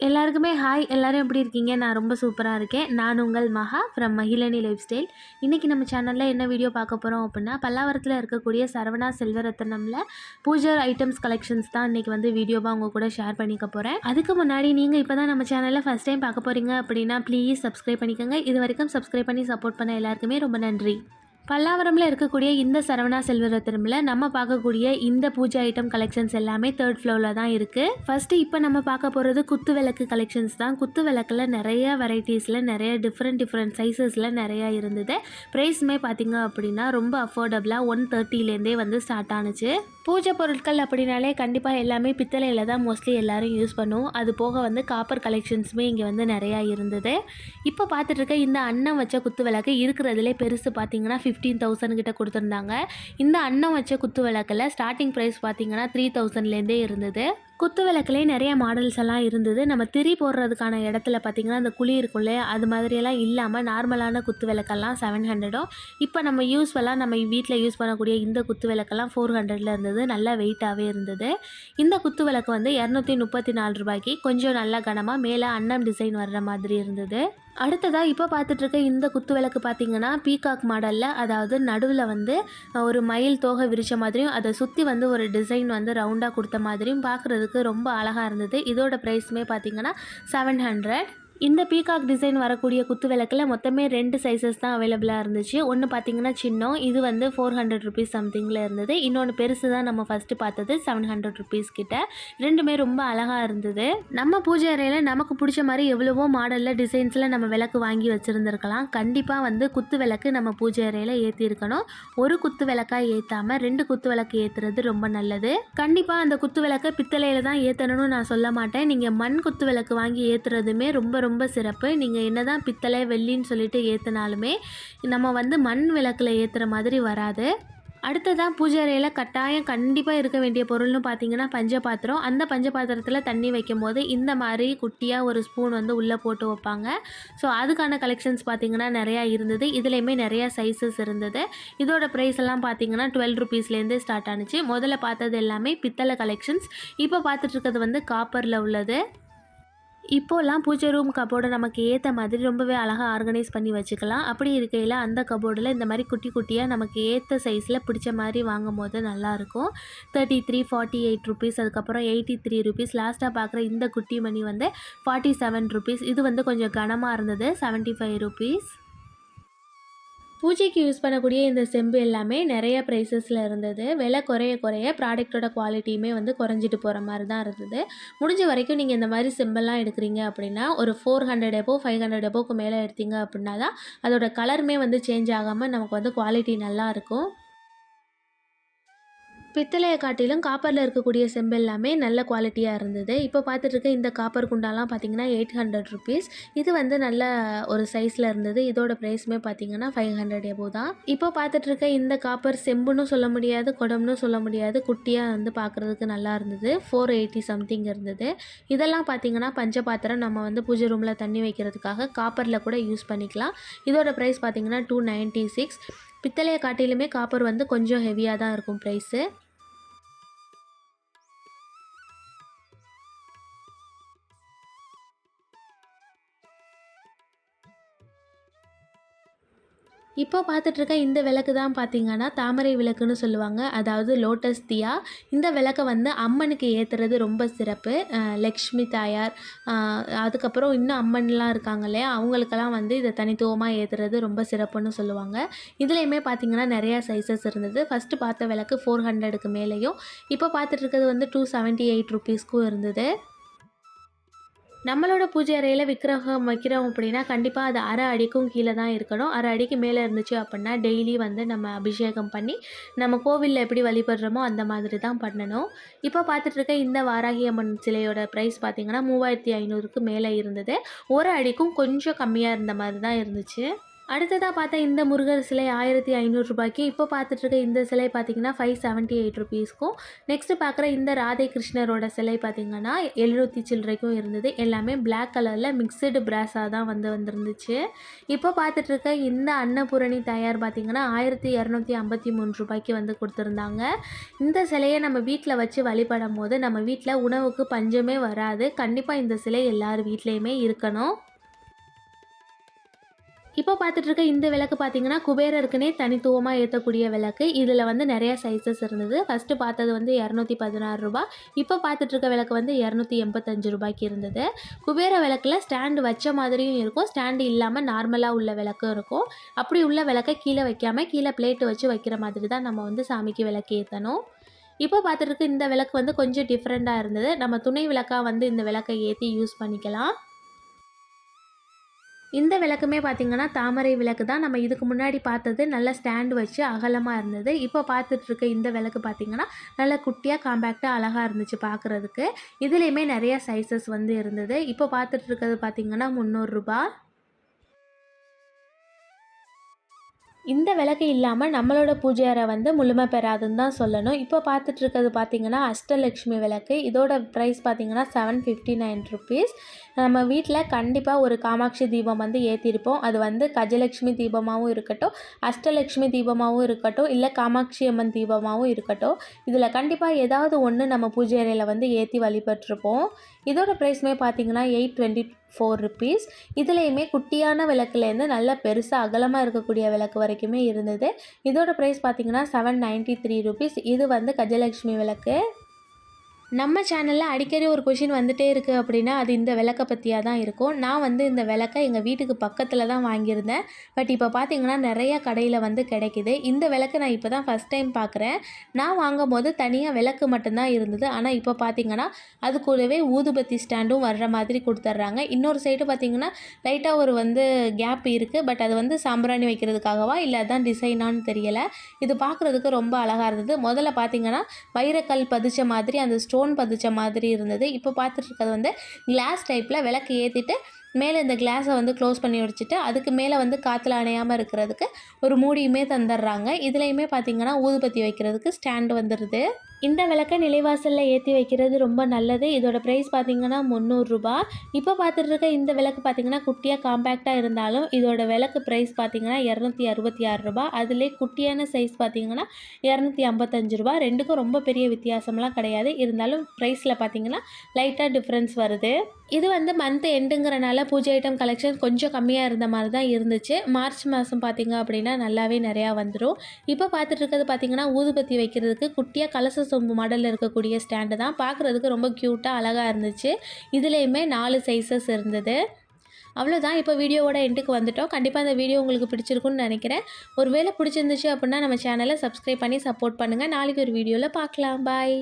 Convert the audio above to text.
எல்லாருக்குமே ஹாய். எல்லாரும் எப்படி இருக்கீங்க? நான் ரொம்ப சூப்பராக இருக்கேன். நான் உங்கள் மகா ஃப்ரம் மகிழனி லைஃப் ஸ்டைல். இன்றைக்கி நம்ம சேனலில் என்ன வீடியோ பார்க்க போகிறோம் அப்படின்னா, பல்லாவரத்தில் இருக்கக்கூடிய சரவணா செல்வரத்னமில் பூஜை ஐட்டம்ஸ் கலெக்ஷன்ஸ் தான் இன்றைக்கி வந்து வீடியோவாக உங்கள் கூட ஷேர் பண்ணிக்க போகிறேன். அதுக்கு முன்னாடி நீங்கள் இப்போ தான் நம்ம சேனலில் ஃபஸ்ட் டைம் பார்க்க போகிறீங்க அப்படின்னா ப்ளீஸ் சப்ஸ்கிரைப் பண்ணிக்கோங்க. இது வரைக்கும் சப்ஸ்கிரைப் பண்ணி சப்போர்ட் பண்ண எல்லாருக்குமே ரொம்ப நன்றி. பல்லாவரமில் இருக்கக்கூடிய இந்த சரவணா செல்வரத்னமில் நம்ம பார்க்கக்கூடிய இந்த பூஜை ஐட்டம் கலெக்ஷன்ஸ் எல்லாமே 3rd ஃப்ளோரில் தான் இருக்குது. ஃபஸ்ட்டு இப்போ நம்ம பார்க்க போகிறது குத்து விளக்கு கலெக்ஷன்ஸ் தான். குத்து விளக்கில் நிறைய வெரைட்டிஸில் நிறைய டிஃப்ரெண்ட் சைஸஸில் நிறையா இருந்தது. ப்ரைஸுமே பார்த்திங்க அப்படின்னா ரொம்ப அஃபோர்டபுளாக 130லேருந்தே வந்து ஸ்டார்ட் ஆனுச்சு. பூஜை பொருட்கள் அப்படின்னாலே கண்டிப்பாக எல்லாமே பித்தளையில் தான் மோஸ்ட்லி எல்லோரும் யூஸ் பண்ணுவோம். அது போக வந்து காப்பர் கலெக்ஷன்ஸுமே இங்கே வந்து நிறையா இருந்தது. இப்போ பார்த்துட்டு இருக்க இந்த அன்னம் வச்ச குத்து விளக்கு இருக்கிறதுலே பெருசு பார்த்திங்கன்னா 15,000 கிட்ட கொடுத்துருந்தாங்க. இந்த அன்னம் வச்ச குத்து விளக்கில் ஸ்டார்டிங் ப்ரைஸ் பார்த்திங்கன்னா 3,000லேருந்தே இருந்தது. குத்து விளக்குலேயே நிறைய மாடல்ஸ் எல்லாம் இருந்தது. நம்ம திரி போடுறதுக்கான இடத்துல பார்த்திங்கன்னா அந்த குழி இருக்குள்ளே அது மாதிரியெல்லாம் இல்லாமல் நார்மலான குத்து விளக்கெல்லாம் 700. இப்போ நம்ம யூஸ்வலாக நம்ம வீட்டில் யூஸ் பண்ணக்கூடிய இந்த குத்து விளக்கெல்லாம் 400ல் இருந்தது. நல்லா வெயிட்டாகவே இருந்தது. இந்த குத்து விளக்கு வந்து 234 ரூபாய்க்கு கொஞ்சம் நல்லா கனமாக மேலே அன்னம் டிசைன் வர்ற மாதிரி இருந்தது. அடுத்ததாக இப்போ பார்த்துட்ருக்க இந்த குத்து விளக்கு பார்த்திங்கன்னா பீகாக் மாடலில், அதாவது நடுவில் வந்து ஒரு மயில் தோகை விரிச்ச மாதிரியும் அதை சுற்றி வந்து ஒரு டிசைன் வந்து ரவுண்டாக கொடுத்த மாதிரியும் பார்க்குறதுக்கு ரொம்ப அழகாக இருந்தது. இதோட ப்ரைஸுமே பார்த்திங்கன்னா 700. இந்த பீகாக் டிசைன் வரக்கூடிய குத்து விளக்கில் மொத்தமே 2 சைஸஸ் தான் அவைலபிளாக இருந்துச்சு. ஒன்று பார்த்திங்கன்னா சின்னம், இது வந்து 400 ருபீஸ் சம்திங்கில் இருந்தது. இன்னொன்று பெருசு தான் நம்ம ஃபஸ்ட்டு பார்த்தது 700 ருபீஸ் கிட்ட. ரெண்டுமே ரொம்ப அழகாக இருந்தது. நம்ம பூஜை அறையில் நமக்கு பிடிச்ச மாதிரி எவ்வளவோ மாடலில் டிசைன்ஸில் நம்ம விளக்கு வாங்கி வச்சுருந்துருக்கலாம். கண்டிப்பாக வந்து குத்து விளக்கு நம்ம பூஜை அறையில் ஏற்றிருக்கணும். ஒரு குத்து விளக்காக ஏற்றாமல் 2 குத்து விளக்கு ஏற்றுறது ரொம்ப நல்லது. கண்டிப்பாக அந்த குத்து விளக்கை பித்தளையில் தான் ஏற்றணும்னு நான் சொல்ல மாட்டேன். நீங்கள் மண் குத்து விளக்கு வாங்கி ஏற்றுறதுமே ரொம்ப சிறப்பு. நீங்கள் என்னதான் பித்தளை வெள்ளின்னு சொல்லிட்டு ஏற்றினாலுமே நம்ம வந்து மண் விளக்கில் ஏற்றுற மாதிரி வராது. அடுத்ததான் பூஜை அறையில் கட்டாயம் கண்டிப்பாக இருக்க வேண்டிய பொருள்னு பார்த்தீங்கன்னா பஞ்சபாத்திரம். அந்த பஞ்சபாத்திரத்தில் தண்ணி வைக்கும் போது இந்த மாதிரி குட்டியாக ஒரு ஸ்பூன் வந்து உள்ளே போட்டு வைப்பாங்க. ஸோ அதுக்கான கலெக்ஷன்ஸ் பார்த்திங்கன்னா நிறையா இருந்தது. இதுலேயுமே நிறையா சைஸஸ் இருந்தது. இதோட ப்ரைஸ் எல்லாம் பார்த்திங்கன்னா 12 ருபீஸ்லேருந்தே ஸ்டார்ட் ஆனிச்சு. முதல்ல பார்த்தது எல்லாமே பித்தளை கலெக்ஷன்ஸ். இப்போ பார்த்துட்ருக்கிறது வந்து காப்பரில் உள்ளது. இப்போலாம் பூஜை ரூம் கபோர்டை நமக்கு ஏற்ற மாதிரி ரொம்பவே அழகாக ஆர்கனைஸ் பண்ணி வச்சுக்கலாம். அப்படி இருக்கையில் அந்த கபோர்டில் இந்த மாதிரி குட்டி குட்டியாக நமக்கு ஏற்ற சைஸில் பிடிச்ச மாதிரி வாங்கும் போது நல்லாயிருக்கும். 33, 48 ருபீஸ், அதுக்கப்புறம் 83 ருபீஸ், லாஸ்ட்டாக பார்க்குற இந்த குட்டி மணி வந்து 47 ருபீஸ். இது வந்து கொஞ்சம் கனமாக இருந்தது 75 ருபீஸ். பூஜைக்கு யூஸ் பண்ணக்கூடிய இந்த செம்பு எல்லாமே நிறைய ப்ரைஸஸில் இருந்தது. விலை குறைய ப்ராடக்டோட குவாலிட்டியுமே வந்து குறைஞ்சிட்டு போகிற மாதிரி தான் இருந்தது. முடிஞ்ச வரைக்கும் நீங்கள் இந்த மாதிரி செம்பெல்லாம் எடுக்கிறீங்க அப்படின்னா ஒரு 400 எபோவ் 500 எபோவுக்கு மேலே எடுத்தீங்க அப்படின்னா தான் அதோட கலருமே வந்து சேஞ்ச் ஆகாமல் நமக்கு வந்து குவாலிட்டி நல்லாயிருக்கும். பித்தளையை காட்டிலும் காப்பரில் இருக்கக்கூடிய செம்பு எல்லாமே நல்ல குவாலிட்டியாக இருந்தது. இப்போ பார்த்துட்ருக்க இந்த காப்பர் குண்டாலாம் பார்த்திங்கன்னா 800 ருபீஸ். இது வந்து நல்ல ஒரு சைஸில் இருந்தது. இதோட ப்ரைஸுமே பார்த்திங்கன்னா 500 எபோவ் தான். இப்போ பார்த்துட்ருக்க இந்த காப்பர் செம்புன்னு சொல்ல முடியாது, குடம்னு சொல்ல முடியாது, குட்டியாக வந்து பார்க்குறதுக்கு நல்லா இருந்தது. 480 சம்திங் இருந்தது. இதெல்லாம் பார்த்திங்கன்னா பஞ்சபாத்திரம் நம்ம வந்து பூஜை ரூமில் தண்ணி வைக்கிறதுக்காக காப்பரில் கூட யூஸ் பண்ணிக்கலாம். இதோட ப்ரைஸ் பார்த்திங்கன்னா 296. பித்தளையை காட்டிலுமே காப்பர் வந்து கொஞ்சம் ஹெவியாக தான் இருக்கும் ப்ரைஸு. இப்போ பார்த்துட்ருக்க இந்த விளக்கு தான் பார்த்திங்கன்னா தாமரை விளக்குன்னு சொல்லுவாங்க, அதாவது லோட்டஸ் தியா. இந்த விளக்கை வந்து அம்மனுக்கு ஏற்றுறது ரொம்ப சிறப்பு. லக்ஷ்மி தாயார், அதுக்கப்புறம் இன்னும் அம்மன்லாம் இருக்காங்க இல்லையா, அவங்களுக்கெல்லாம் வந்து இதை தனித்துவமாக ஏற்றுறது ரொம்ப சிறப்புன்னு சொல்லுவாங்க. இதுலேயுமே பார்த்திங்கன்னா நிறையா சைஸஸ் இருந்தது. ஃபஸ்ட்டு பார்த்த விளக்கு 400க்கு மேலேயும், இப்போ பார்த்துட்ருக்கிறது வந்து 278 ருபீஸ்க்கும் இருந்தது. நம்மளோட பூஜை அறையில் விக்கிரகம் வைக்கிறோம் அப்படின்னா கண்டிப்பாக அது அரை அடிக்கும் கீழே தான் இருக்கணும். அரை அடிக்கு மேலே இருந்துச்சு அப்படின்னா டெய்லி வந்து நம்ம அபிஷேகம் பண்ணி நம்ம கோவிலில் எப்படி வழிபடுறோமோ அந்த மாதிரி தான் பண்ணணும். இப்போ பார்த்துட்ருக்க இந்த வாராகி அம்மன் சிலையோட ப்ரைஸ் பார்த்திங்கன்னா 3500க்கு மேலே இருந்தது. ஒரு அடிக்கும் கொஞ்சம் கம்மியாக இருந்த மாதிரி தான் இருந்துச்சு. அடுத்ததாக பார்த்தா இந்த முருகர் சிலை 1500 ரூபாய்க்கு. இப்போ பார்த்துட்ருக்க இந்த சிலை பார்த்திங்கன்னா 578 ருபீஸ்க்கும். நெக்ஸ்ட்டு பார்க்குற இந்த ராதை கிருஷ்ணரோட சிலை பார்த்திங்கன்னா 700 சில்லறைக்கும் இருந்தது. எல்லாமே பிளாக் கலரில் மிக்சடு பிராஸாக தான் வந்துருந்துச்சு. இப்போ பார்த்துட்ருக்க இந்த அன்னபூரணி தயார் பார்த்திங்கன்னா 1253 ரூபாய்க்கு வந்து கொடுத்துருந்தாங்க. இந்த சிலையை நம்ம வீட்டில் வச்சு வழிபடும் போது நம்ம வீட்டில் உணவுக்கு பஞ்சமே வராது. கண்டிப்பாக இந்த சிலை எல்லார் வீட்லேயுமே இருக்கணும். இப்போ பார்த்துட்ருக்க இந்த விளக்கு பார்த்தீங்கன்னா குபேரருக்குனே தனித்துவமாக ஏற்றக்கூடிய விளக்கு. இதில் வந்து நிறையா சைஸஸ் இருந்தது. ஃபஸ்ட்டு பார்த்தது வந்து 216 ரூபா. இப்போ பார்த்துட்ருக்க விளக்கு வந்து 285 ரூபாய்க்கு இருந்தது. குபேர விளக்கில் ஸ்டாண்டு வச்ச மாதிரியும் இருக்கும், ஸ்டாண்டு இல்லாமல் நார்மலாக உள்ள விளக்கும் இருக்கும். அப்படி உள்ள விளக்கை கீழே வைக்காமல் கீழே பிளேட்டு வச்சு வைக்கிற மாதிரி தான் நம்ம வந்து சாமிக்கு விளக்கு ஏற்றணும். இப்போ பார்த்துட்ருக்க இந்த விளக்கு வந்து கொஞ்சம் டிஃப்ரெண்ட்டாக இருந்தது. நம்ம துணை விளக்காக வந்து இந்த விளக்கை ஏற்றி யூஸ் பண்ணிக்கலாம். இந்த விளக்குமே பார்த்திங்கன்னா தாமரை விளக்கு தான். நம்ம இதுக்கு முன்னாடி பார்த்தது நல்ல ஸ்டாண்டு வச்சு அகலமாக இருந்தது. இப்போ பார்த்துட்ருக்க இந்த விளக்கு பார்த்திங்கன்னா நல்ல குட்டியாக காம்பேக்டாக அழகாக இருந்துச்சு பார்க்குறதுக்கு. இதுலேயுமே நிறையா சைஸஸ் வந்து இருந்தது. இப்போ பார்த்துட்ருக்கிறது பார்த்திங்கன்னா 300 ரூபா. இந்த விளக்கு இல்லாமல் நம்மளோட பூஜை அறை வந்து முழுமை பெறாதுன்னு தான் சொல்லணும். இப்போ பார்த்துட்ருக்கிறது பார்த்திங்கன்னா அஷ்டலக்ஷ்மி விளக்கு. இதோட ப்ரைஸ் பார்த்திங்கன்னா 759 ருபீஸ். நம்ம வீட்டில் கண்டிப்பாக ஒரு காமாட்சி தீபம் வந்து ஏற்றிருப்போம். அது வந்து கஜலக்ஷ்மி தீபமாகவும் இருக்கட்டும், அஷ்டலக்ஷ்மி தீபமாகவும் இருக்கட்டும், இல்லை காமாட்சி அம்மன் தீபமாகவும் இருக்கட்டும். இதில் கண்டிப்பாக ஏதாவது ஒன்று நம்ம பூஜை அறையில் வந்து ஏற்றி வழிபட்டிருப்போம். இதோட ப்ரைஸுமே பார்த்திங்கன்னா 824 ருபீஸ். இதுலேயுமே குட்டியான விளக்குலேருந்து நல்ல பெருசாக அகலமாக இருக்கக்கூடிய விளக்கு வரைக்குமே இருந்தது. இதோட ப்ரைஸ் பார்த்திங்கன்னா 793 ருபீஸ். இது வந்து கஜலக்ஷ்மி விளக்கு. நம்ம சேனலில் அடிக்கடி ஒரு கொஷின் வந்துகிட்டே இருக்குது அப்படின்னா அது இந்த விளக்கை பற்றியாக தான் இருக்கும். நான் வந்து இந்த விளக்கை எங்கள் வீட்டுக்கு பக்கத்தில் தான் வாங்கியிருந்தேன். பட் இப்போ பார்த்திங்கன்னா நிறையா கடையில் வந்து கிடைக்கிது. இந்த விளக்கு நான் இப்போ தான் ஃபஸ்ட் டைம் பார்க்குறேன். நான் வாங்கும் போது தனியாக விளக்கு மட்டும்தான் இருந்தது. ஆனால் இப்போ பார்த்திங்கன்னா அது கூடவே ஊதுபத்தி ஸ்டாண்டும் வர்ற மாதிரி கொடுத்துட்றாங்க. இன்னொரு சைடு பார்த்திங்கன்னா லைட்டாக ஒரு வந்து கேப் இருக்குது. பட் அது வந்து சாம்பிராணி வைக்கிறதுக்காகவா இல்லை அதுதான் டிசைனான்னு தெரியலை. இது பார்க்குறதுக்கு ரொம்ப அழகாக இருந்தது. முதல்ல பார்த்திங்கன்னா வைரக்கல் பதிச்ச மாதிரி அந்த ஸ்டோன் பதிச்ச மாதிரி இருந்தது. இப்போ பார்த்துட்ருக்கிறது வந்து கிளாஸ் டைப்பில் விளக்கு ஏற்றிட்டு மேலே இந்த கிளாஸை வந்து க்ளோஸ் பண்ணி வச்சுட்டு அதுக்கு மேலே வந்து காற்றுல அணையாமல் இருக்கிறதுக்கு ஒரு மூடியுமே தந்துடுறாங்க. இதுலேயுமே பார்த்திங்கன்னா ஊதுபத்தி வைக்கிறதுக்கு ஸ்டாண்டு வந்துடுது. இந்த விளக்கை நிலைவாசலில் ஏற்றி வைக்கிறது ரொம்ப நல்லது. இதோட ப்ரைஸ் பார்த்திங்கன்னா 300 ரூபா. இப்போ பார்த்துட்ருக்க இந்த விளக்கு பார்த்திங்கன்னா குட்டியாக காம்பேக்டாக இருந்தாலும் இதோட விளக்கு ப்ரைஸ் பார்த்திங்கன்னா 266 ரூபா. அதிலே குட்டியான சைஸ் பார்த்திங்கன்னா 255 ரூபா. ரெண்டுக்கும் ரொம்ப பெரிய வித்தியாசம்லாம் கிடையாது. இருந்தாலும் ப்ரைஸில் பார்த்திங்கன்னா லைட்டாக டிஃப்ரென்ஸ் வருது. இது வந்து மந்த் எண்டுங்கிறனால பூஜை ஐட்டம் கலெக்ஷன் கொஞ்சம் கம்மியாக இருந்த மாதிரி தான் இருந்துச்சு. மார்ச் மாதம் பார்த்திங்க அப்படின்னா நல்லாவே நிறையா வந்துடும். இப்போ பார்த்துட்ருக்கிறது பார்த்திங்கன்னா ஊதுபத்தி வைக்கிறதுக்கு குட்டியாக கலச சொம்பு மாடலில் இருக்கக்கூடிய ஸ்டாண்டு தான். பார்க்குறதுக்கு ரொம்ப க்யூட்டாக அழகாக இருந்துச்சு. இதுலேயுமே 4 சைஸஸ் இருந்தது. அவ்வளோதான். இப்போ வீடியோவோட எண்டுக்கு வந்துட்டோம். கண்டிப்பாக அந்த வீடியோ உங்களுக்கு பிடிச்சிருக்குன்னு நினைக்கிறேன். ஒரு வேளை பிடிச்சிருந்துச்சு அப்படின்னா நம்ம சேனலை சப்ஸ்கிரைப் பண்ணி சப்போர்ட் பண்ணுங்கள். நாளைக்கு ஒரு வீடியோவில் பார்க்கலாம். பாய்.